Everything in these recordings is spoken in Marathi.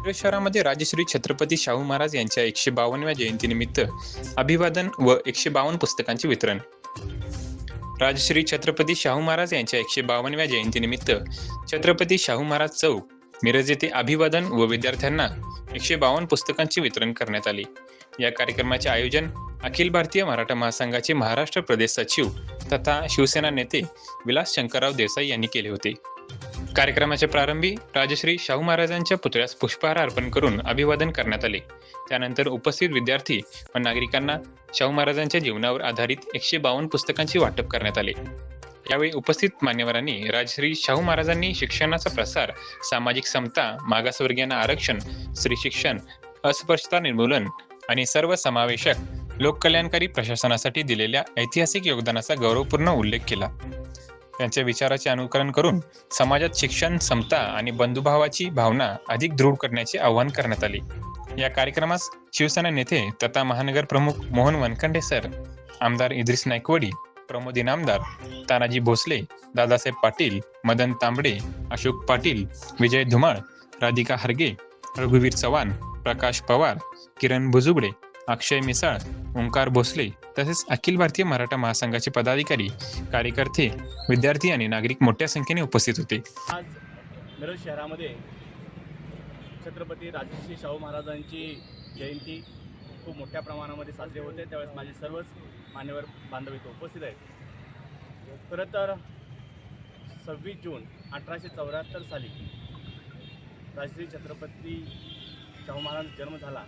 मिरज शहरामध्ये राजश्री छत्रपती शाहू महाराज यांच्या 152व्या जयंतीनिमित्त अभिवादन व 152 पुस्तकांचे वितरण. राजश्री छत्रपती शाहू महाराज यांच्या 152व्या जयंतीनिमित्त छत्रपती शाहू महाराज चौक, मिरज येथे अभिवादन व विद्यार्थ्यांना 152 पुस्तकांचे वितरण करण्यात आले. या कार्यक्रमाचे आयोजन अखिल भारतीय मराठा महासंघाचे महाराष्ट्र प्रदेश सचिव तथा शिवसेना नेते विलास शंकरराव देसाई यांनी केले होते. कार्यक्रमाच्या प्रारंभी राजश्री शाहू महाराजांच्या पुतळ्यास पुष्पहार अर्पण करून अभिवादन करण्यात आले. त्यानंतर उपस्थित विद्यार्थी व नागरिकांना शाहू महाराजांच्या जीवनावर आधारित 152 पुस्तकांचे वाटप करण्यात आले. यावेळी उपस्थित मान्यवरांनी राजश्री शाहू महाराजांनी शिक्षणाचा प्रसार, सामाजिक समता, मागासवर्गीयांना आरक्षण, स्त्री शिक्षण, अस्पृश्यता निर्मूलन आणि सर्वसमावेशक लोककल्याणकारी प्रशासनासाठी दिलेल्या ऐतिहासिक योगदानाचा गौरवपूर्ण उल्लेख केला. त्यांच्या विचाराचे अनुकरण करून समाजात शिक्षण, समता आणि बंधुभावाची भावना अधिक दृढ करण्याचे आवाहन करण्यात आले. या कार्यक्रमास शिवसेना नेते तथा महानगर प्रमुख मोहन वनखंडे सर, आमदार इद्रिस नायकवडी, प्रमोद इनामदार, तानाजी भोसले, दादासाहेब पाटील, मदन तांबडे, अशोक पाटील, विजय धुमाळ, राधिका हरगे, रघुवीर चव्हाण, प्रकाश पवार, किरण भुजुबडे, अक्षय मिसाळ, ओंकार भोसले तसेच अखिल भारतीय मराठा महासंघाचे पदाधिकारी, कार्यकर्ते, विद्यार्थी आणि नागरिक मोठ्या संख्येने उपस्थित होते. आज मिरज शहरामध्ये छत्रपती राजश्री शाहू महाराजांची जयंती खूप मोठ्या प्रमाणामध्ये साजरी होते. त्यावेळेस माझे सर्वच मान्यवर बांधव इथे उपस्थित आहेत. खरं तर 26 जून 1874 साली राजश्री छत्रपती शाहू महाराजांचा जन्म झाला.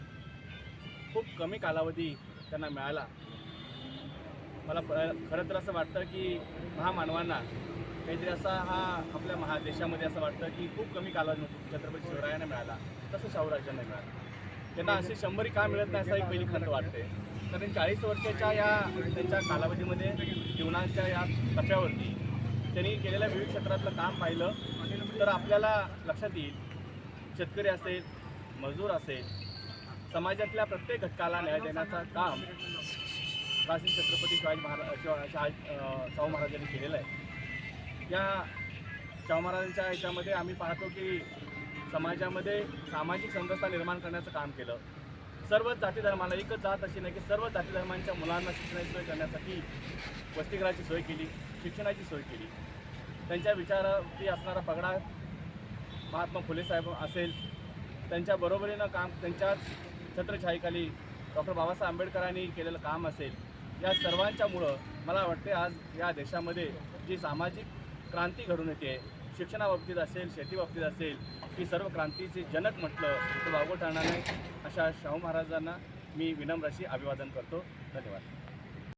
खूप कमी कालावधी त्यांना मिळाला. मला खरं तर असं वाटतं की महामानवांना काहीतरी असा हा आपल्या देशामध्ये असं वाटतं की खूप कमी कालावधी छत्रपती शिवरायांना मिळाला, तसं शाहूराजांना मिळाला. त्यांना असे 100 का मिळत नाही असा एक पहिली खंत वाटते. कारण 40 वर्षाच्या या त्यांच्या कालावधीमध्ये जीवनाच्या या टप्प्यावरती त्यांनी केलेल्या विविध क्षेत्रातलं काम पाहिलं तर आपल्याला लक्षात येईल, शेतकरी असेल, मजूर असेल, समाजातल्या प्रत्येक घटकाला न्याय देण्याचं काम राजश्री छत्रपती शाहू महाराजांनी केलेलं आहे. या शाहू महाराजांच्या ह्याच्यामध्ये आम्ही पाहतो की समाजामध्ये सामाजिक समरसता निर्माण करण्याचं काम केलं. सर्व जाती धर्माला, एकच जात अशी नाही की सर्व जाती धर्मांच्या मुलांना शिक्षणाची सोय करण्यासाठी वसतिगृहाची सोय केली, शिक्षणाची सोय केली. त्यांच्या विचारावरती असणारा पगडा महात्मा फुले साहेब असेल, त्यांच्या बरोबरीनं काम, त्यांच्याच छत्रछायेखाली डॉक्टर बाबासाहेब आंबेडकरांनी केलेलं काम असेल, या सर्वांच्यामुळं मला वाटते आज या देशामध्ये जी सामाजिक क्रांती घडून येते, शिक्षणाबाबतीत असेल, शेतीबाबतीत असेल, ही सर्व क्रांतीचे जनक म्हटलं तर वावगं ठरणार नाही. अशा शाहू महाराजांना मी विनम्र अशी अभिवादन करतो. धन्यवाद.